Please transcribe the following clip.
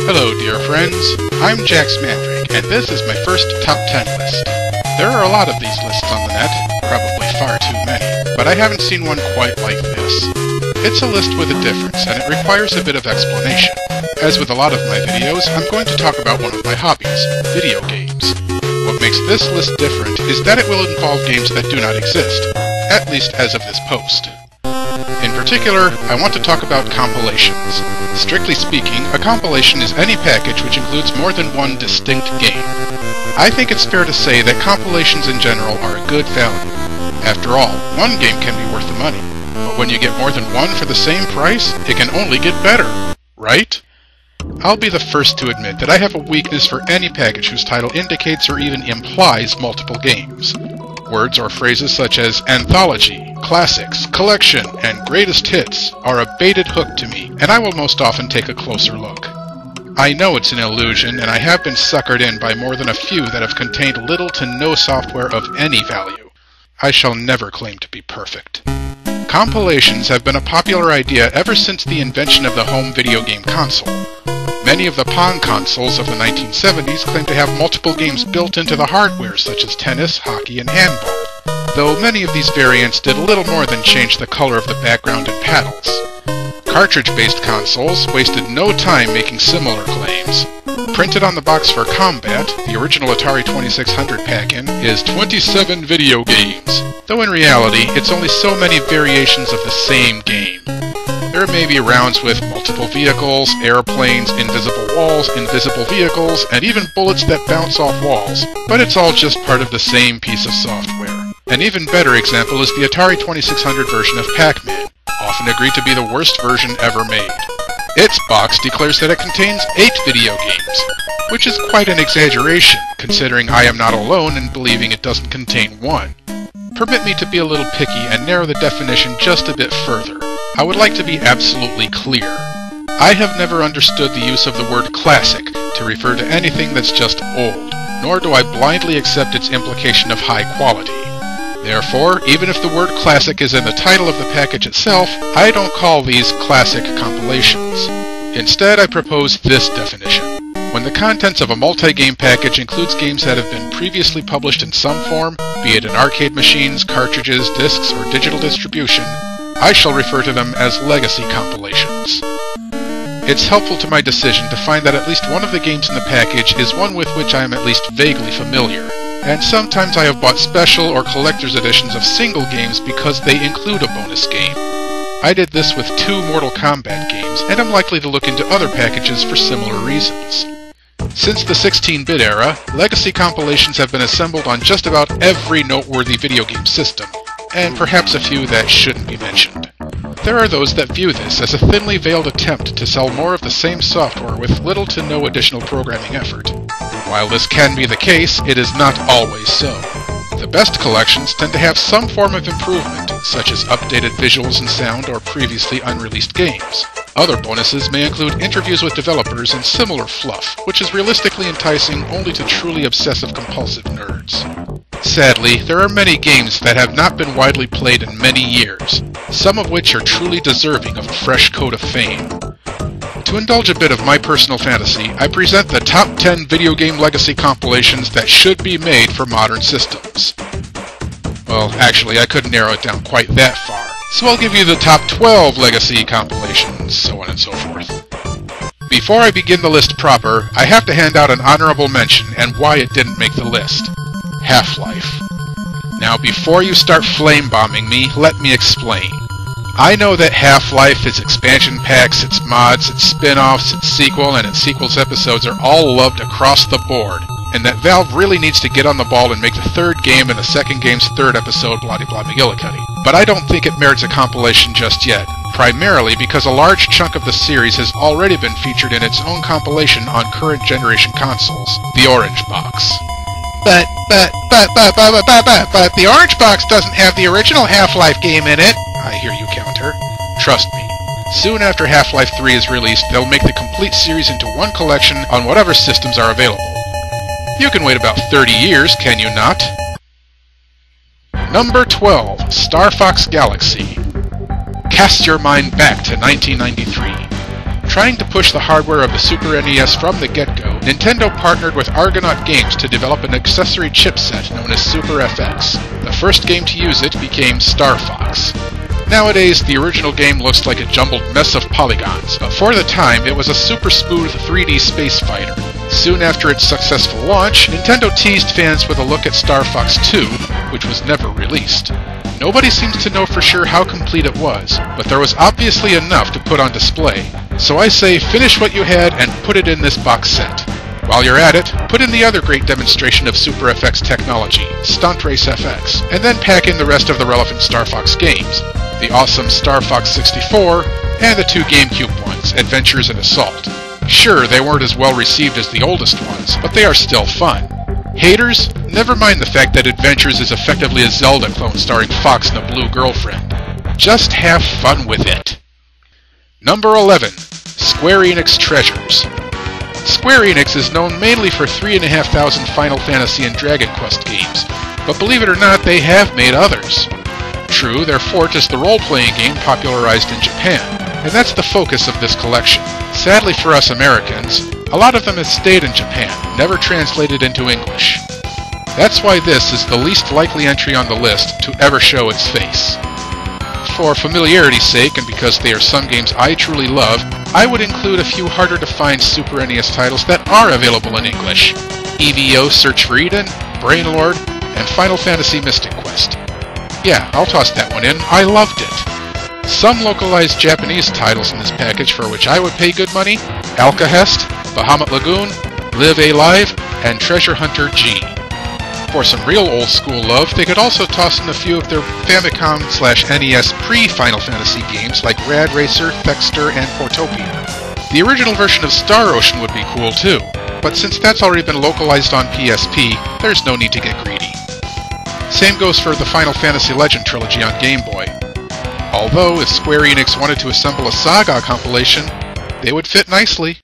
Hello dear friends, I'm Jax Mandrake, and this is my first top 10 list. There are a lot of these lists on the net, probably far too many, but I haven't seen one quite like this. It's a list with a difference, and it requires a bit of explanation. As with a lot of my videos, I'm going to talk about one of my hobbies, video games. What makes this list different is that it will involve games that do not exist, at least as of this post. In particular, I want to talk about compilations. Strictly speaking, a compilation is any package which includes more than one distinct game. I think it's fair to say that compilations in general are a good value. After all, one game can be worth the money, but when you get more than one for the same price, it can only get better, right? I'll be the first to admit that I have a weakness for any package whose title indicates or even implies multiple games. Words or phrases such as anthology, classics, collection, and greatest hits are a baited hook to me, and I will most often take a closer look. I know it's an illusion, and I have been suckered in by more than a few that have contained little to no software of any value. I shall never claim to be perfect. Compilations have been a popular idea ever since the invention of the home video game console. Many of the Pong consoles of the 1970s claimed to have multiple games built into the hardware, such as tennis, hockey, and handball, though many of these variants did little more than change the color of the background and paddles. Cartridge-based consoles wasted no time making similar claims. Printed on the box for Combat, the original Atari 2600 pack-in, is 27 video games, though in reality it's only so many variations of the same game. There may be rounds with multiple vehicles, airplanes, invisible walls, invisible vehicles, and even bullets that bounce off walls, but it's all just part of the same piece of software. An even better example is the Atari 2600 version of Pac-Man, often agreed to be the worst version ever made. Its box declares that it contains 8 video games, which is quite an exaggeration, considering I am not alone in believing it doesn't contain one. Permit me to be a little picky and narrow the definition just a bit further. I would like to be absolutely clear. I have never understood the use of the word classic to refer to anything that's just old, nor do I blindly accept its implication of high quality. Therefore, even if the word classic is in the title of the package itself, I don't call these classic compilations. Instead, I propose this definition. When the contents of a multi-game package includes games that have been previously published in some form, be it in arcade machines, cartridges, discs, or digital distribution, I shall refer to them as Legacy Compilations. It's helpful to my decision to find that at least one of the games in the package is one with which I am at least vaguely familiar, and sometimes I have bought special or collector's editions of single games because they include a bonus game. I did this with 2 Mortal Kombat games, and I'm likely to look into other packages for similar reasons. Since the 16-bit era, Legacy Compilations have been assembled on just about every noteworthy video game system, and perhaps a few that shouldn't be mentioned. There are those that view this as a thinly veiled attempt to sell more of the same software with little to no additional programming effort. While this can be the case, it is not always so. The best collections tend to have some form of improvement, such as updated visuals and sound or previously unreleased games. Other bonuses may include interviews with developers and similar fluff, which is realistically enticing only to truly obsessive-compulsive nerds. Sadly, there are many games that have not been widely played in many years, some of which are truly deserving of a fresh coat of fame. To indulge a bit of my personal fantasy, I present the top 10 video game legacy compilations that should be made for modern systems. Well, actually, I couldn't narrow it down quite that far, so I'll give you the top 12 legacy compilations, so on and so forth. Before I begin the list proper, I have to hand out an honorable mention and why it didn't make the list. Half-Life. Now, before you start flame-bombing me, let me explain. I know that Half-Life, its expansion packs, its mods, its spin-offs, its sequel, and its sequel's episodes are all loved across the board, and that Valve really needs to get on the ball and make the third game and the second game's third episode blah-de-blah McGillicuddy. But I don't think it merits a compilation just yet, primarily because a large chunk of the series has already been featured in its own compilation on current generation consoles, the Orange Box. But the Orange Box doesn't have the original Half-Life game in it, I hear you counter. Trust me, soon after Half-Life 3 is released, they'll make the complete series into one collection on whatever systems are available. You can wait about 30 years, can you not? Number 12, Star Fox Galaxy. Cast your mind back to 1993. Trying to push the hardware of the Super NES from the get-go, Nintendo partnered with Argonaut Games to develop an accessory chipset known as Super FX. The first game to use it became Star Fox. Nowadays, the original game looks like a jumbled mess of polygons, but for the time, it was a super smooth 3D space fighter. Soon after its successful launch, Nintendo teased fans with a look at Star Fox 2, which was never released. Nobody seems to know for sure how complete it was, but there was obviously enough to put on display. So I say finish what you had and put it in this box set. While you're at it, put in the other great demonstration of Super FX technology, Stunt Race FX, and then pack in the rest of the relevant Star Fox games, the awesome Star Fox 64, and the two GameCube ones, Adventures and Assault. Sure, they weren't as well received as the oldest ones, but they are still fun. Haters, never mind the fact that Adventures is effectively a Zelda clone starring Fox and a blue girlfriend. Just have fun with it. Number 11, Square Enix Treasures. Square Enix is known mainly for 3,500 Final Fantasy and Dragon Quest games, but believe it or not, they have made others. True, their forte is the role-playing game popularized in Japan, and that's the focus of this collection. Sadly for us Americans, a lot of them have stayed in Japan, never translated into English. That's why this is the least likely entry on the list to ever show its face. For familiarity's sake, and because they are some games I truly love, I would include a few harder-to-find Super NES titles that are available in English. EVO Search for Eden, Brainlord, and Final Fantasy Mystic Quest. Yeah, I'll toss that one in. I loved it. Some localized Japanese titles in this package for which I would pay good money: Alcahest, Bahamut Lagoon, Live Alive, and Treasure Hunter G. For some real old-school love, they could also toss in a few of their Famicom/NES pre-Final Fantasy games like Rad Racer, Thexter, and Portopia. The original version of Star Ocean would be cool too, but since that's already been localized on PSP, there's no need to get greedy. Same goes for the Final Fantasy Legend trilogy on Game Boy. Although, if Square Enix wanted to assemble a Saga compilation, they would fit nicely.